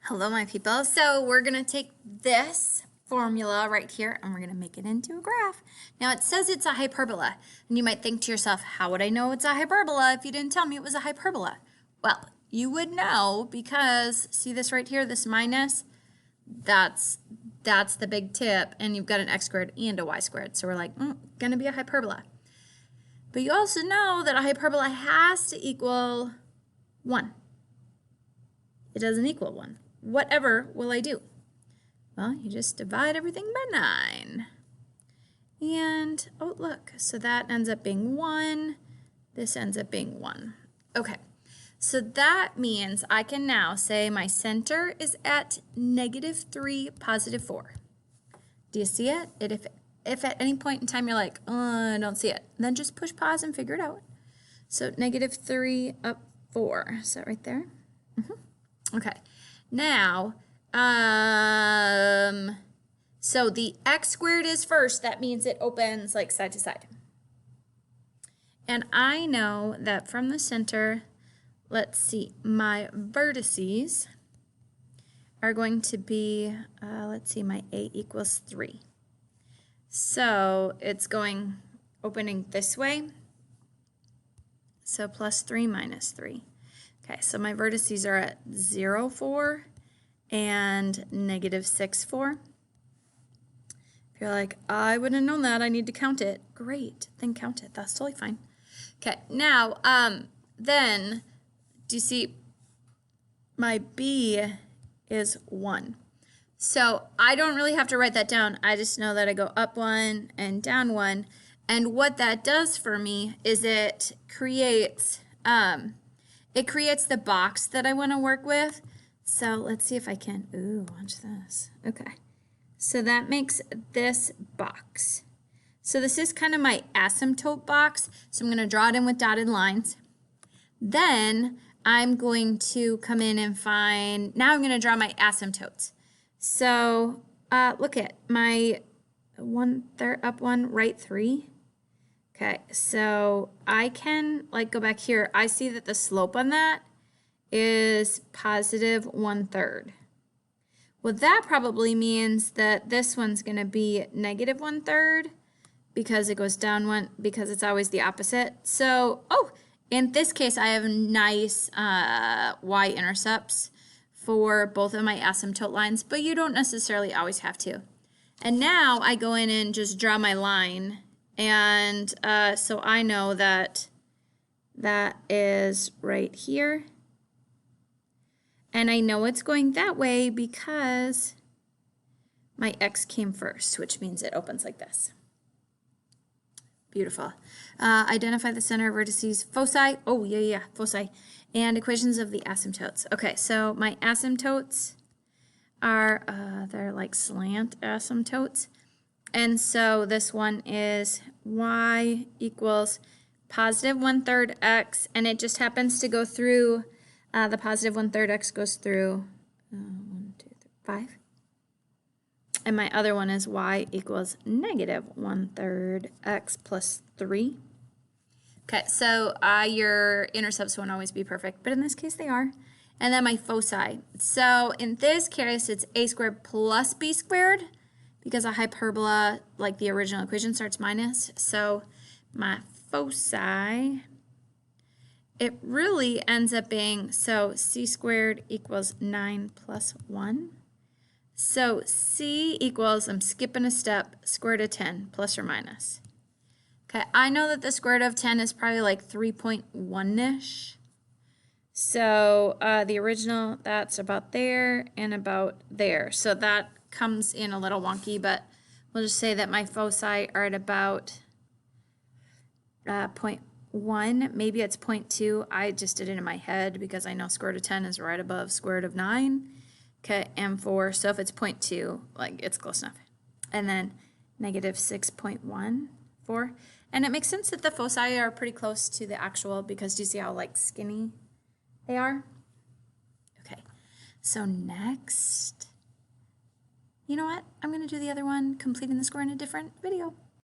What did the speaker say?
Hello, my people. So we're going to take this formula right here and we're going to make it into a graph. Now it says it's a hyperbola, and you might think to yourself, how would I know it's a hyperbola if you didn't tell me it was a hyperbola? Well, you would know because see this right here, this minus, that's the big tip, and you've got an x squared and a y squared. So we're like, going to be a hyperbola. But you also know that a hyperbola has to equal 1. It doesn't equal 1. Whatever will I do? Well, you just divide everything by 9. And, oh, look, so that ends up being 1. This ends up being 1. Okay, so that means I can now say my center is at -3, +4. Do you see it? If at any point in time you're like, oh, I don't see it, then just push pause and figure it out. So -3 up 4. Is that right there? Okay. Now, so the x squared is first. That means it opens like side to side. And I know that from the center, let's see, my vertices are going to be, let's see, my a equals 3. So it's opening this way. So +3 -3. Okay, so my vertices are at 0, 4 and -6, 4. If you're like, I wouldn't have known that, I need to count it. Great, then count it. That's totally fine. Okay, now, then, do you see my B is 1? So I don't really have to write that down. I just know that I go up 1 and down 1. And what that does for me is it creates the box that I want to work with. So let's see if I can, watch this. Okay, so that makes this box. So this is kind of my asymptote box. So I'm going to draw it in with dotted lines. Then I'm going to come in and find, now I'm going to draw my asymptotes. So look at my 1/3 up 1, right 3. Okay, so I can go back here. I see that the slope on that is +1/3. Well, that probably means that this one's going to be -1/3 because it goes down 1, because it's always the opposite. So, in this case, I have nice y-intercepts for both of my asymptote lines, but you don't necessarily always have to. And now I go in and just draw my line. And so I know that that is right here. And I know it's going that way because my x came first, which means it opens like this. Beautiful. Identify the center, vertices, foci. Oh, yeah, foci. And equations of the asymptotes. Okay, so my asymptotes are, they're like slant asymptotes. And so this one is y equals +1/3 x, and it just happens to go through, the +1/3 x goes through 1, 2, 3, 5. And my other one is y equals -1/3 x plus 3. Okay, so your intercepts won't always be perfect, but in this case they are. And then my foci. So in this case, it's a squared plus b squared, because a hyperbola, like the original equation, starts minus. So my foci, it really ends up being, so c squared equals 9 plus 1. So c equals, I'm skipping a step, square root of 10, plus or minus. Okay, I know that the square root of 10 is probably like 3.1-ish. So the original, that's about there and about there. So that comes in a little wonky, but we'll just say that my foci are at about 0.1. Maybe it's 0.2. I just did it in my head because I know square root of 10 is right above square root of 9. Okay, and 4. So if it's 0.2, it's close enough. And then -6.14. And it makes sense that the foci are pretty close to the actual, because do you see how skinny they are? Okay, so next, you know what? I'm going to do the other one, completing the score, in a different video.